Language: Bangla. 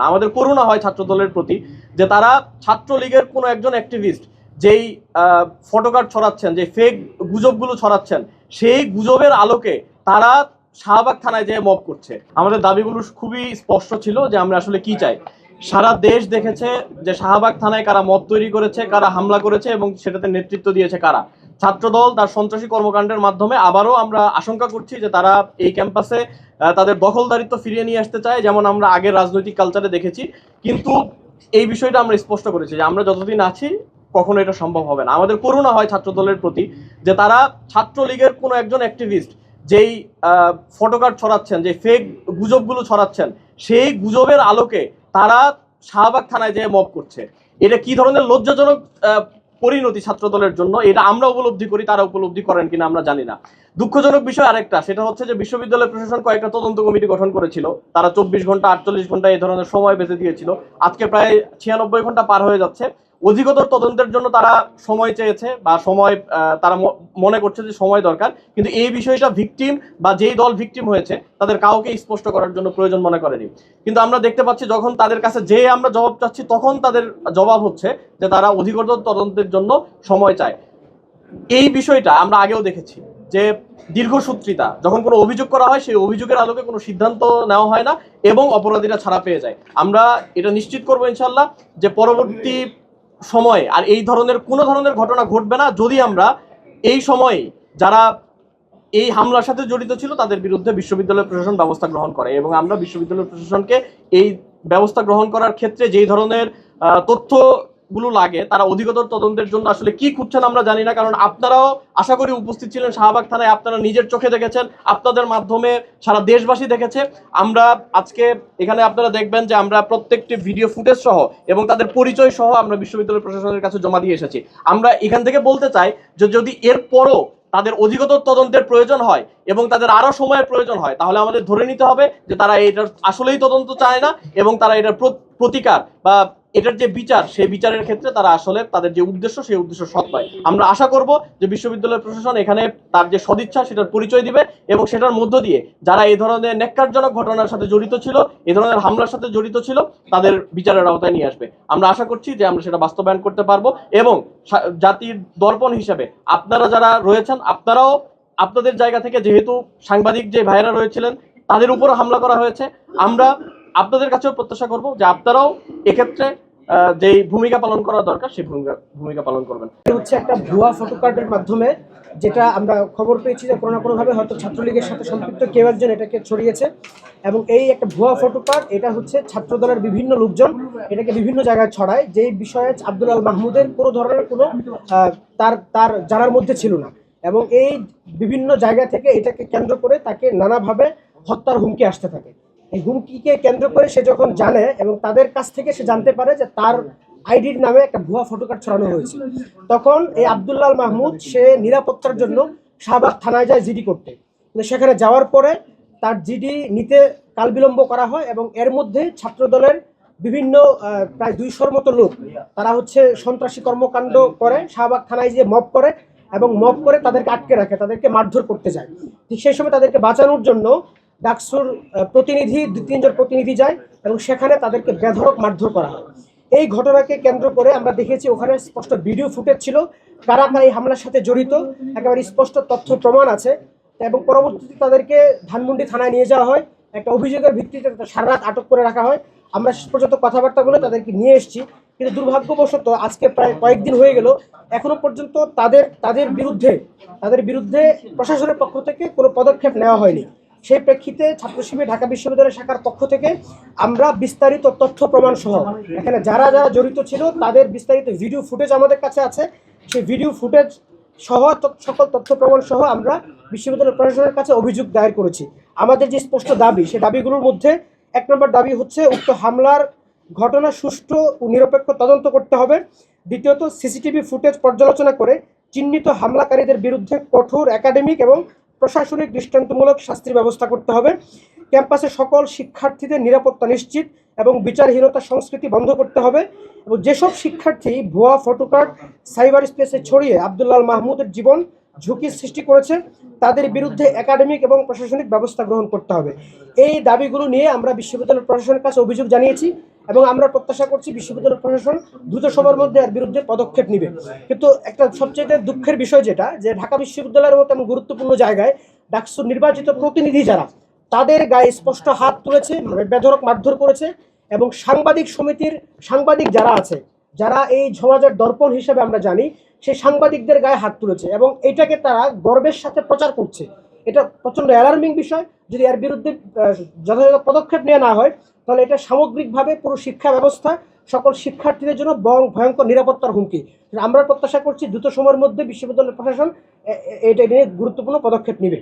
আমাদের করুণা হয় ছাত্রদলের প্রতি যে তারা ছাত্রলীগের কোনো একজন অ্যাক্টিভিস্ট যেই ফটোকার্ড ছড়াচ্ছেন, যে ফেক গুজবগুলো ছড়াচ্ছেন, সেই গুজবের আলোকে তারা শাহবাগ থানায় যেয়ে মব করছে। আমাদের দাবিগুলো খুবই স্পষ্ট ছিল যে আমরা আসলে কি চাই। সারা দেশ দেখেছে যে শাহবাগ থানায় কারা মব তৈরি করেছে, কারা হামলা করেছে এবং সেটাতে নেতৃত্ব দিয়েছে কারা। ছাত্রদল তার সন্ত্রাসী কর্মকাণ্ডের মাধ্যমে আবারও আমরা আশঙ্কা করছি যে তারা এই ক্যাম্পাসে তাদের দখলদারিত্ব ফিরিয়ে নিয়ে আসতে চায়, যেমন আমরা আগের রাজনৈতিক কালচারে দেখেছি। কিন্তু এই বিষয়টা আমরা স্পষ্ট করেছি যে আমরা যতদিন আছি কখনো এটা সম্ভব হবে না। আমাদের করুণা হয় ছাত্রদলের প্রতি যে তারা ছাত্রলীগের কোনো একজন অ্যাক্টিভিস্ট যেই ফটোকার্ড ছড়াচ্ছেন, যে ফেক গুজবগুলো ছড়াচ্ছেন, সেই গুজবের আলোকে তারা শাহবাগ থানায় যেয়ে মব করছে। এটা কি ধরনের লজ্জাজনক পরিণতি ছাত্রদলের জন্য, এটা আমরা উপলব্ধি করি, তারা উপলব্ধি করেন কিনা আমরা জানি না। দুঃখজনক বিষয় আরেকটা, সেটা হচ্ছে যে বিশ্ববিদ্যালয় প্রশাসন কয়েকটা তদন্ত কমিটি গঠন করেছিল। তারা 24 ঘন্টা 48 ঘন্টা এই ধরনের সময় বেঁধে দিয়েছিল। আজকে প্রায় 96 ঘন্টা পার হয়ে যাচ্ছে। অধিকতর তদন্তের জন্য তারা সময় চেয়েছে বা সময় তারা মনে করছে যে সময় দরকার, কিন্তু এই বিষয়টা ভিকটিম বা যেই দল ভিকটিম হয়েছে তাদের কাউকে স্পষ্ট করার জন্য প্রয়োজন মনে করেনি। কিন্তু আমরা দেখতে পাচ্ছি যখন তাদের কাছে যে আমরা জবাব চাচ্ছি তখন তাদের জবাব হচ্ছে যে তারা অধিকতর তদন্তের জন্য সময় চায়। এই বিষয়টা আমরা আগেও দেখেছি যে দীর্ঘসূত্রিতা, যখন কোনো অভিযোগ করা হয় সেই অভিযোগের আলোকে কোনো সিদ্ধান্ত নেওয়া হয় না এবং অপরাধীরা ছাড়া পেয়ে যায়। আমরা এটা নিশ্চিত করবো ইনশাল্লাহ যে পরবর্তী সময়ে আর এই ধরনের কোনো ধরনের ঘটনা ঘটবে না, যদি আমরা এই সময়ে যারা এই হামলার সাথে জড়িত ছিল তাদের বিরুদ্ধে বিশ্ববিদ্যালয় প্রশাসন ব্যবস্থা গ্রহণ করে। এবং আমরা বিশ্ববিদ্যালয় প্রশাসনকে এই ব্যবস্থা গ্রহণ করার ক্ষেত্রে যেই ধরনের তথ্যগুলো লাগে তারা অধিকতর তদন্তের জন্য আসলে কি খুঁজছেন আমরা জানি না, কারণ আপনারাও আশা করি উপস্থিত ছিলেন শাহবাগ থানায়, আপনারা নিজের চোখে দেখেছেন, আপনাদের মাধ্যমে সারা দেশবাসী দেখেছে। আমরা আজকে এখানে আপনারা দেখবেন যে আমরা প্রত্যেকটি ভিডিও ফুটেজ সহ এবং তাদের পরিচয় সহ আমরা বিশ্ববিদ্যালয় প্রশাসনের কাছে জমা দিয়ে এসেছি। আমরা এখান থেকে বলতে চাই যে যদি এরপরও তাদের অধিকতর তদন্তের প্রয়োজন হয় এবং তাদের আরো সময়ের প্রয়োজন হয়, তাহলে আমাদের ধরে নিতে হবে যে তারা এটার আসলেই তদন্ত চায় না এবং তারা এটার প্রতিকার বা এটার যে বিচার, সেই বিচারের ক্ষেত্রে তারা আসলে তাদের যে উদ্দেশ্য সেই উদ্দেশ্য সৎ নয়। আমরা আশা করব যে বিশ্ববিদ্যালয় প্রশাসন এখানে তার যে সদিচ্ছা সেটার পরিচয় দিবে এবং সেটার মধ্য দিয়ে যারা এই ধরনের ন্যাক্কারজনক ঘটনার সাথে জড়িত ছিল, এই ধরনের হামলার সাথে জড়িত ছিল, তাদের বিচারের আওতায় নিয়ে আসবে। আমরা আশা করছি যে আমরা সেটা বাস্তবায়ন করতে পারবো এবং জাতির দর্পণ হিসেবে আপনারা যারা রয়েছেন, আপনারাও আপনাদের জায়গা থেকে, যেহেতু সাংবাদিক যে ভাইরা রয়েছিলেন তাদের উপর হামলা করা হয়েছে, আমরা আপনাদের কাছেও প্রত্যাশা করব যে আপনারাও এক্ষেত্রে যেই ভূমিকা পালন করা দরকার সেই ভূমিকা পালন করবেন। হচ্ছে একটা ভুয়া ফটোকার্ডের মাধ্যমে, যেটা আমরা খবর পেয়েছি যে কোনো না কোনোভাবে হয়তো ছাত্রলীগের সাথে সম্পৃক্ত কেউ একজন এটাকে ছড়িয়েছে এবং এই একটা ভুয়া ফটোকার্ড, এটা হচ্ছে ছাত্রদলের বিভিন্ন লোকজন এটাকে বিভিন্ন জায়গায় ছড়ায়, যেই বিষয়ে আব্দুল আল মাহমুদের কোনো ধরনের কোনো তার জানার মধ্যে ছিল না এবং এই বিভিন্ন জায়গা থেকে এটাকে কেন্দ্র করে তাকে নানাভাবে হত্যার হুমকি আসতে থাকে। এই হুমকিকে কেন্দ্র করে সে যখন জানে এবং তাদের কাছ থেকে সে জানতে পারে যে তার আইডির নামে একটা ভুয়া ফটোকার্ড ছড়ানো হয়েছে, তখন এই আব্দুল্লাহ মাহমুদ সে নিরাপত্তার জন্য শাহবাগ থানায় যায় জিডি করতে। কিন্তু সেখানে যাওয়ার পরে তার জিডি নিতে কাল বিলম্ব করা হয় এবং এর মধ্যে ছাত্রদলের বিভিন্ন প্রায় 200-র মতো লোক তারা হচ্ছে সন্ত্রাসী কর্মকাণ্ড করে, শাহবাগ থানায় যে মব করে এবং মব করে তাদেরকে আটকে রাখে, তাদেরকে মারধর করতে যায়। ঠিক সেই সময় তাদেরকে বাঁচানোর জন্য ডাকসুর প্রতিনিধি 2-3 জন প্রতিনিধি যায় এবং সেখানে তাদেরকে বেধড়ক মারধর করা হয়। এই ঘটনাকে কেন্দ্র করে আমরা দেখেছি ওখানে স্পষ্ট ভিডিও ফুটেজ ছিল, কারা কারা এই হামলার সাথে জড়িত একেবারে স্পষ্ট তথ্য প্রমাণ আছে এবং পরবর্তীতে তাদেরকে ধানমন্ডি থানায় নিয়ে যাওয়া হয়। একটা অভিযোগের ভিত্তিতে সারা রাত আটক করে রাখা হয়। আমরা শেষ পর্যন্ত কথাবার্তা বলে তাদেরকে নিয়ে এসেছি, কিন্তু দুর্ভাগ্যবশত আজকে প্রায় কয়েকদিন হয়ে গেল এখনো পর্যন্ত তাদের বিরুদ্ধে প্রশাসনের পক্ষ থেকে কোনো পদক্ষেপ নেওয়া হয়নি। সেই প্রেক্ষিতে ছাত্রশিবির ঢাকা বিশ্ববিদ্যালয় শাখার পক্ষ থেকে আমরা বিস্তারিত তথ্য প্রমাণ সহ এখানে যারা যারা জড়িত ছিল তাদের বিস্তারিত ভিডিও ফুটেজ আমাদের কাছে আছে, সেই ভিডিও ফুটেজ সহ সকল তথ্য প্রমাণ সহ আমরা বিশ্ববিদ্যালয় প্রশাসনের কাছে অভিযোগ দায়ের করেছি। আমাদের যে স্পষ্ট দাবি, সেই দাবিগুলোর মধ্যে 1 নম্বর দাবি হচ্ছে উক্ত হামলার ঘটনা সুষ্ঠু ও নিরপেক্ষ তদন্ত করতে হবে। দ্বিতীয়ত সিসিটিভি ফুটেজ পর্যালোচনা করে চিহ্নিত হামলাকারীদের বিরুদ্ধে কঠোর একাডেমিক এবং প্রশাসনিক দৃষ্টান্তমূলক শাস্তির ব্যবস্থা করতে হবে। ক্যাম্পাসে সকল শিক্ষার্থীদের নিরাপত্তা নিশ্চিত এবং বিচারহীনতা সংস্কৃতি বন্ধ করতে হবে এবং যেসব শিক্ষার্থী ভুয়া ফটোকার্ড সাইবার স্পেসে ছড়িয়ে আব্দুল্লাহ মাহমুদের জীবন ঝুঁকির সৃষ্টি করেছে তাদের বিরুদ্ধে একাডেমিক এবং প্রশাসনিক ব্যবস্থা গ্রহণ করতে হবে। এই দাবিগুলো নিয়ে আমরা বিশ্ববিদ্যালয় প্রশাসনের কাছে অভিযোগ জানিয়েছি এবং আমরা প্রত্যাশা করছি বিশ্ববিদ্যালয় প্রশাসন দ্রুত সময়ের মধ্যে এর বিরুদ্ধে পদক্ষেপ নেবে। কিন্তু একটা সবচেয়ে দুঃখের বিষয় যেটা, যে ঢাকা বিশ্ববিদ্যালয়ের মতো এমন গুরুত্বপূর্ণ জায়গায় ডাকসুর নির্বাচিত প্রতিনিধি যারা, তাদের গায়ে স্পষ্ট হাত তুলেছে, বেধড়ক মারধর করেছে এবং সাংবাদিক সমিতির সাংবাদিক যারা আছে, যারা এই সমাজের দর্পণ হিসেবে আমরা জানি, সেই সাংবাদিকদের গায়ে হাত তুলেছে এবং এটাকে তারা গর্বের সাথে প্রচার করছে। এটা প্রচণ্ড অ্যালার্মিং বিষয়। যদি এর বিরুদ্ধে যথাযথ পদক্ষেপ নেওয়া না হয়, তাহলে এটা সামগ্রিকভাবে পুরো শিক্ষা ব্যবস্থা, সকল শিক্ষার্থীদের জন্য ভয়ঙ্কর নিরাপত্তার হুমকি। আমরা প্রত্যাশা করছি দ্রুত সময়ের মধ্যে বিশ্ববিদ্যালয় প্রশাসন এটা নিয়ে গুরুত্বপূর্ণ পদক্ষেপ নেবে।